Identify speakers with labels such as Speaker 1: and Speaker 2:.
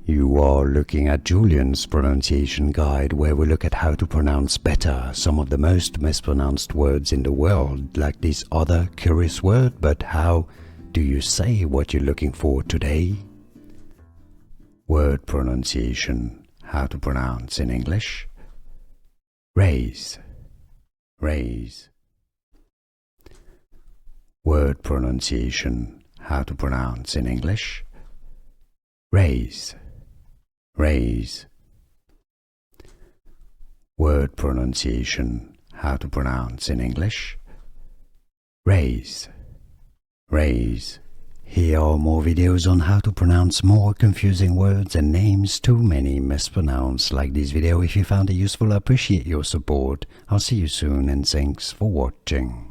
Speaker 1: You are looking at Julian's pronunciation guide, where we look at how to pronounce better some of the most mispronounced words in the world, like this other curious word. But how do you say what you're looking for today? Word pronunciation. How to pronounce in English. Raze, raze. Word pronunciation. How to pronounce in English. Raze, raze. Word pronunciation. How to pronounce in English. Raze, raze. Here are more videos on how to pronounce more confusing words and names too many mispronounced. Like this video if you found it useful. I appreciate your support. I'll see you soon and thanks for watching.